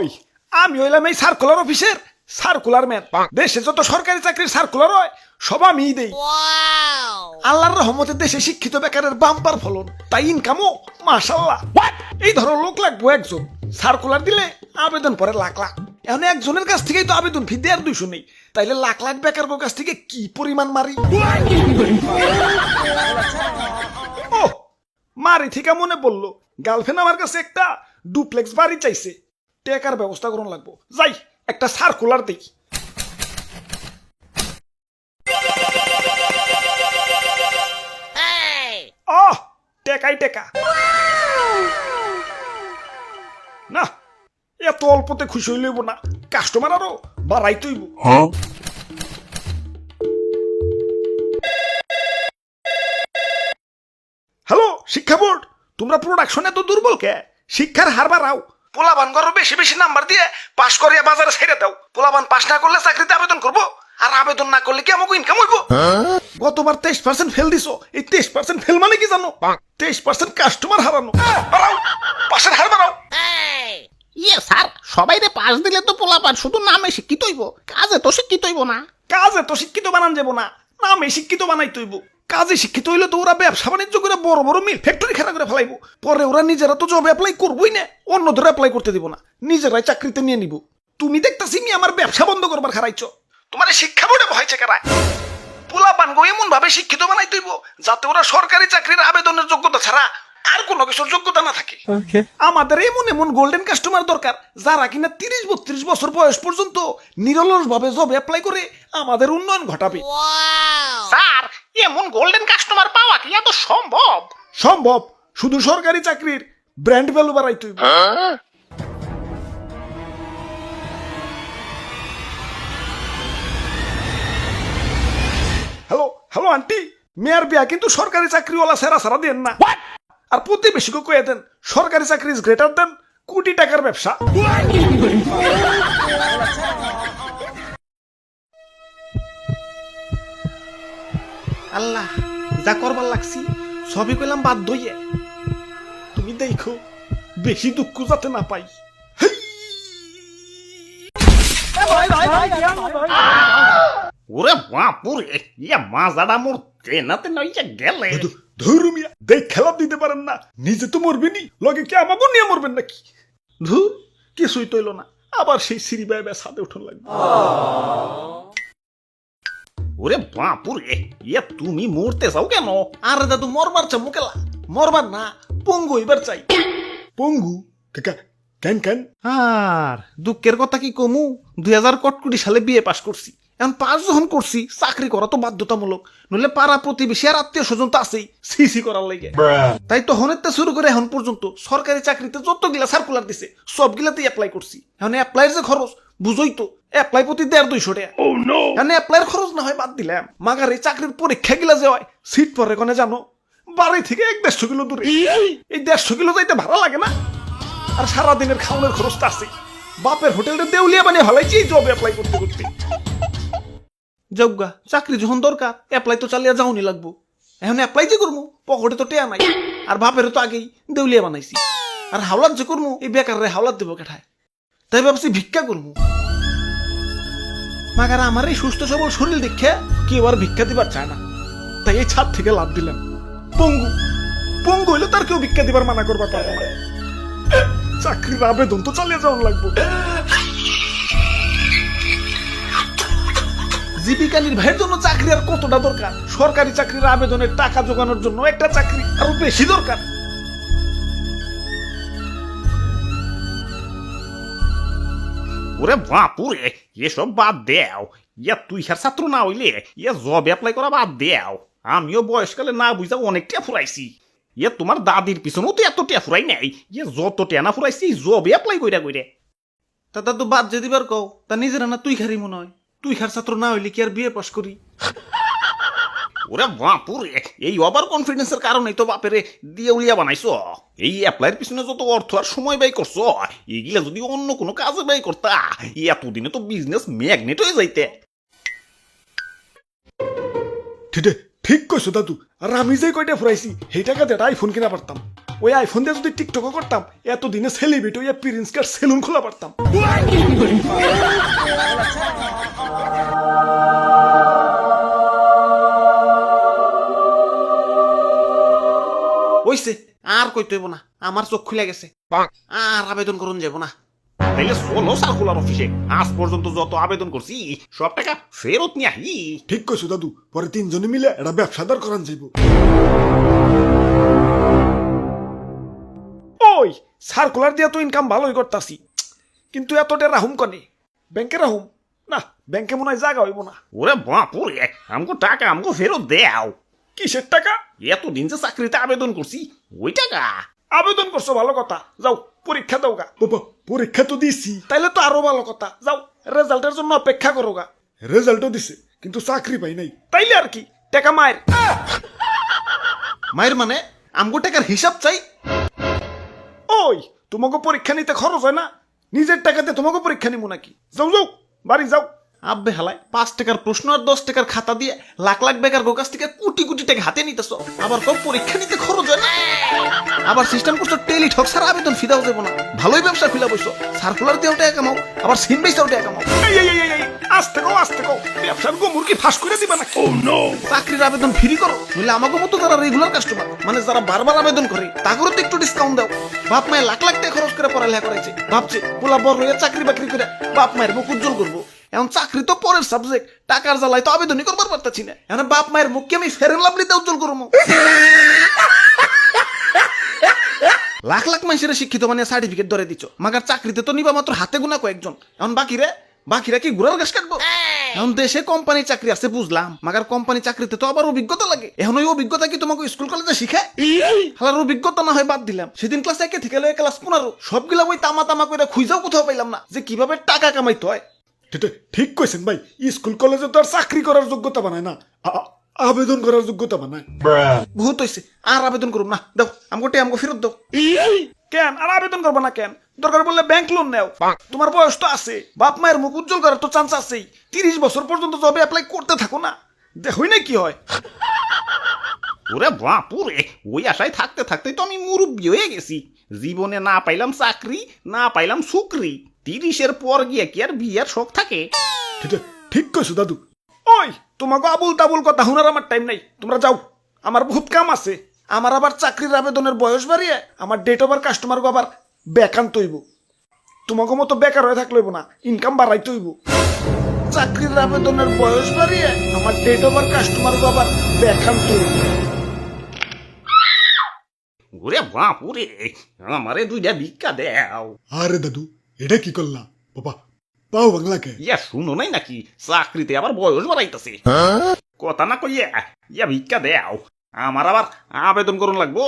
ওই আমি হইলাম এই সার্কুলার অফিসের সার্কুলার ম্যান। দেশে যত সরকারি চাকরির সার্কুলার হয় সব আমিই দেই। আল্লাহর রহমতে দেশে শিক্ষিত বেকারের বাম্পার ফলন, তাই ইনকামও মাশাআল্লাহ। এই ধরো লোক লাগবো একজন, সার্কুলার দিলে আবেদন পরে লাখ লাখ। এখন একজনের কাছ থেকেই তো আবেদন ফি 150 নেই, তাইলে লাখ লাখ বেকারের কাছ থেকে কি পরিমাণ মারি। ও মারি থেকে মনে পড়লো, গার্লফ্রেন্ড আমার কাছে একটা ডুপ্লেক্স বাড়ি চাইছে, টাকার ব্যবস্থা করুন লাগবো। যাই একটা সার্কুলার দেই। টেকাই টেকা না, এত অল্পতে খুশি হইলেব না, কাস্টমার আরো বাড়াই তৈব। হ্যালো শিক্ষা বোর্ড, তোমরা প্রোডাকশন এত দুর্বল কে? শিক্ষার হার বাড়াও, পোলাবান করো বেশি বেশি নাম্বার দিয়ে পাশ করিয়া বাজারে ছেড়ে দাও। পোলাবান পাশ না করলে চাকরিতে আবেদন করবো, আর আবেদন না করলে কি আমাকে ইনকাম হইব? গতবার 23% ফেল দিছো, এই 23% ফেল মানে কি জানো? 23% কাস্টমার হারানো। বাড়াও, পাশের হার বাড়াও। ইয়ে স্যার, সবাই রে পাশ দিলে তো পোলাপান শুধু নামে শিক্ষিত হইব, কাজে তো শিক্ষিত হইব না। কাজে তো শিক্ষিত বানান যাব না, নামে শিক্ষিত বানাই তৈব। কাজে শিক্ষিত হইলে তো ওরা ব্যবসা বাণিজ্য করে বড় বড় মিল ফ্যাক্টরি খেলা করে ফেলাইবো। পরে ওরা নিজেরা তো জব অ্যাপ্লাই করবোই না, অন্যদের অ্যাপ্লাই করতে দিব না, নিজেরাই চাকরিতে নিয়ে নিব। তুমি দেখতাছি মি আমার ব্যবসা বন্ধ করবার খারাইছো। তোমার শিক্ষা বোর্ডে ভয় চেকারায় পোলাপান গো এমন ভাবে শিক্ষিত বানাই তৈব যাতে ওরা সরকারি চাকরির আবেদনের যোগ্যতা ছাড়া আর কোনো কিছুর যোগ্যতা না থাকে। আমাদের এমন এমন গোল্ডেন কাস্টমার দরকার যারা কিনা 30-32 বছর বয়স পর্যন্ত নিরলস ভাবে জব অ্যাপ্লাই করে আমাদের উন্নয়ন ঘটাবে। স্যার, এমন গোল্ডেন কাস্টমার পাওয়া কি এত সম্ভব? সম্ভব, শুধু সরকারি চাকরির ব্র্যান্ড ভ্যালু বাড়াই তৈব। হ্যালো হ্যালো আন্টি, মেয়ের বিয়া কিন্তু সরকারি চাকরিওয়ালা সেরা সারা দেন না। আর প্রতিবেশীকে কয়ে দেন সরকারি চাকরি ইজ গ্রেটার দেন কোটি টাকার ব্যবসা। আল্লাহ, যা করবার লাগছি সবই কইলাম বাদ দইয়ে। তুমি দেখো বেশি দুঃখ যাতে না পাই। ওরে বাপুরে, ইয়া মাজাডা মোর তেনাতে নইয়া গেলে। ধর্মিয়া দেখ খেলা দিতে পারেন না, নিজে তো মরবেনি, লগে কি আমাকে নিয়ে মরবেন নাকি? ধুর, কিছুই তৈল না, আবার সেই সিঁড়ি বেয়ে ছাদে উঠন লাগবে। ওরে বাপুরে, ইয়া তুমি মরতে চাও কেন? আরে দাদু মরবার চাও মুকেলা, মরবার না পঙ্গু এবার চাই। পঙ্গু কাকা কেন কেন? আর দুঃখের কথা কি কমু, 2000 সালে বিয়ে পাশ করছি। এখন পাস যখন করছি চাকরি করা তো বাধ্যতামূলক, নইলে পাড়া প্রতিবেশী আর আত্মীয় স্বজন তো আছেই সিসি করার লাগে। তাই তখন শুরু করে এখন পর্যন্ত সরকারি চাকরিতে যতগুলা সার্কুলার দিছে সবগুলাতেই অ্যাপ্লাই করছি। এখন অ্যাপ্লাইয়ের যে খরচ বুঝোই তো, অ্যাপ্লাই প্রতি 150-200 টাকা। এখন অ্যাপ্লাইয়ের খরচ না হয় বাদ দিলাম, মাগার এই চাকরির পরীক্ষা গিলা যে হয় সিট পরে কোনে জানো, বাড়ি থেকে 1-150 কিলো দূরে। এই 150 কিলো যাইতে ভাড়া লাগে না, আর সারাদিনের খাওয়ানোর খরচটা আছে। বাপের হোটেলটা দেউলিয়া বানিয়ে হলাইছি জব অ্যাপ্লাই করতে করতে। যোগ্যা চাকরি যখন দরকার অ্যাপ্লাই তো চালিয়ে যাওনি লাগবো। এখন অ্যাপ্লাই যে করবো পকেটে তো টেয়া নাই, আর বাপেরও তো আগেই দেউলিয়া বানাইছি। আর হাওলাত যে করবো এই বেকারে হাওলাত দেবো কেঠায়, তাই ভাবছি ভিক্ষা করবো। মাগার আমার এই সুস্থ সবল শরীর দেখে কেউ আর ভিক্ষা দিবার চায় না, তাই এই ছাদ থেকে লাভ দিলাম। পঙ্গু পঙ্গু হইলে তার কেউ ভিক্ষা দিবার মানা করবার পারবো না। চাকরির আবেদন তো চালিয়ে যাওয়ান লাগবো। জীবিকা নির্বাহের জন্য চাকরি আর কতটা দরকার, সরকারি চাকরির আবেদনের টাকা জোগানোর জন্য একটা চাকরি আরো বেশি দরকার। ওরে বাপুরে, এসব বাদ দেও। ইয়া তুই হার ছাত্র না হইলে ইয়া জব অ্যাপ্লাই করা বাদ দেও। আমিও বয়সকালে না বুঝা অনেক টিয়া ফুরাইছি। ইয়া তোমার দাদির পিছনেও তো এত টিয়া ফুরাই নাই, ইয়া যত টিয়া না ফুরাইছি জব অ্যাপ্লাই কইরা কইরে। তা দাদু বাদ যে দিবার কও, তা নিজেরা না তুই খারি মনে হয়, তুই খার ছাত্র না হইলে কি আর বিয়ে পাস করি? ওরে বাপুরে, এই ওভার কনফিডেন্সের কারণেই তো বাপেরে দিয়ে উলিয়া বানাইছো। এই অ্যাপ্লাইয়ের পিছনে যত অর্থ আর সময় ব্যয় করছো, এগুলা যদি অন্য কোনো কাজে ব্যয় করতা এতদিনে তো বিজনেস ম্যাগনেট হয়ে যাইতে। ঠিক কইছো দাদু, আর আমি যে কয়টা ফুরাইছি সেই টাকা দিয়ে আইফোন কিনা পারতাম। ওই আইফোন দিয়ে যদি টিকটকও করতাম এতদিনে সেলিব্রিটি ওই প্রিন্স কার সেলুন খোলা পারতাম। ওইছে আর কইতে হইব না, আমার চোখ খুলে গেছে, আর আবেদন করুন যাব না। তাইলে চলো সার্কুলার অফিসে, আজ পর্যন্ত যত আবেদন করছি সব টাকা ফেরত নিয়ে আহি। ঠিক কইছো দাদু, পরে তিনজনে মিলে এটা ব্যবসাদার করান যাইব। ওই সার্কুলার দিয়া তো ইনকাম ভালোই করতাছি, কিন্তু এতটা রাহুম কনে? ব্যাংকে রাহুম না, ব্যাংকে মনে হয় জায়গা হইব না। ওরে বাপুরে, আমগো টাকা আমগো ফেরত দেও। কিসের টাকা? এতদিন যে চাকরিতে আবেদন করছি ওই টাকা। আবেদন করছো ভালো কথা, যাও পরীক্ষা দাও গা। বাবা পরীক্ষা তো দিছি। তাইলে তো আরো ভালো কথা, যাও রেজাল্টের জন্য অপেক্ষা করো গা। রেজাল্টও দিছে কিন্তু চাকরি পাই নাই, তাইলে আর কি টাকা মায়ের। মায়ের মানে আমগো টাকার হিসাব চাই। ওই তোমাকে পরীক্ষা নিতে খরচ হয় না, নিজের টাকাতে তোমাকে পরীক্ষা নিবো নাকি? যাও যাও বাড়ি যাও। আব্বে হালায় 5 টাকার প্রশ্ন আর 10 টাকার খাতা দিয়ে লাখ লাখ বেকার গোকাস থেকে কোটি কোটি টাকা হাতে নিতেছ, আবার কম পরীক্ষা নিতে খরচ হয় না। আবার সিস্টেম করছো টেলিঠক ছাড়া আবেদন ফিদাও যাবো না। ভালোই ব্যবসা খুলা বসছো, সার্কুলার দিয়েও টাকা কামাও, আবার সিম বেচাও টাকা কামাও। আস্তে কও আস্তে কও, ব্যবসার গোমর কি ফাঁস করে দিবা নাকি? চাকরির আবেদন ফ্রি করো, নইলে আমাকে মতো যারা রেগুলার কাস্টমার মানে যারা বারবার আবেদন করে তাদেরও তো একটু ডিসকাউন্ট দাও। বাপ মায়ের লাখ লাখ টাকা খরচ করে পড়ালেখা করেছে, ভাবছে পোলা বড় হয়ে চাকরি বাকরি করে বাপ মায়ের মুখ উজ্জ্বল করবো। এখন চাকরি তো পরের সাবজেক্ট, টাকার জ্বালায় তো আবেদনই করবার পারতাছি না। এখন বাপ মায়ের মুখকে আমি ফেরেন লাভলিতে উজ্জ্বল করবো। লাখ লাখ মানুষের শিক্ষিত মানে সার্টিফিকেট ধরে দিচ্ছ, মাগার চাকরিতে তো নিবা মাত্র হাতে গোনা কয়েকজন। এখন বাকিরা কি ঘুরার ঘাস কাটবো? এখন দেশে কোম্পানি চাকরি আছে বুঝলাম, মাগার কোম্পানি চাকরিতে তো আবার অভিজ্ঞতা লাগে। এখন ওই অভিজ্ঞতা কি তোমাকে স্কুল কলেজে শিখায়? হালার অভিজ্ঞতা না হয় বাদ দিলাম, সেদিন ক্লাস 1 থেকে লয়ে ক্লাস 15 সবগুলা ওই তামা তামা করে খুঁজাও কোথাও পাইলাম না যে কিভাবে টাকা কামাইতে হয়। ঠিক কইছেন ভাই, স্কুল কলেজে তো আর চাকরি করার যোগ্যতা বানায় না, আবেদন করার যোগ্যতা বানায়। বহুত হয়েছে, আর আবেদন করুন না, দাও আমগো ফেরত দাও। কেন আর আবেদন করবো না কেন? দরকার বললে ব্যাংক লোন নেও, তোমার বয়স তো আছে, বাপ মায়ের মুখ উজ্জ্বল করার তো চান্স আছেই। 30 বছর পর্যন্ত জবে অ্যাপ্লাই করতে থাকো না, দেখোই না কি হয়। ওরে বাপুরে, ওই আশায় থাকতে থাকতেই তো আমি মুরব্বী হয়ে গেছি। জীবনে না পাইলাম চাকরি, না পাইলাম সুকরি। 30-এর পর গিয়ে কি আর বিয়ের শখ থাকে? ঠিক কইছো দাদু। ওই তোমাকে আবুল তাবুল কথা শোনার আমার টাইম নাই, তোমরা যাও, আমার বহুত কাম আছে। আমার আবার চাকরির আবেদনের বয়স বাড়িয়ে আমার ডেট ওভার কাস্টমার আবার বেকান্ত হইব। তোমাকে মতো বেকার হয়ে থাকলে হইব না, ইনকাম বাড়াইতে হইব। চাকরির আবেদনের বয়স বাড়িয়ে আমার ডেট ওভার কাস্টমার আবার বেকান্ত হইব। ওরে বাপুরে, আমারে 2টা ভিক্ষা দেও। আরে দাদু এটা কি করলা বাবা, পাও বাংলাকে? ইয়া শুনো নাই নাকি চাকরিতে আবার বয়স বাড়াইতেছে? কথা না কইয়া ইয়া ভিক্ষা দেও, আমার আবার আবেদন করুন লাগবো।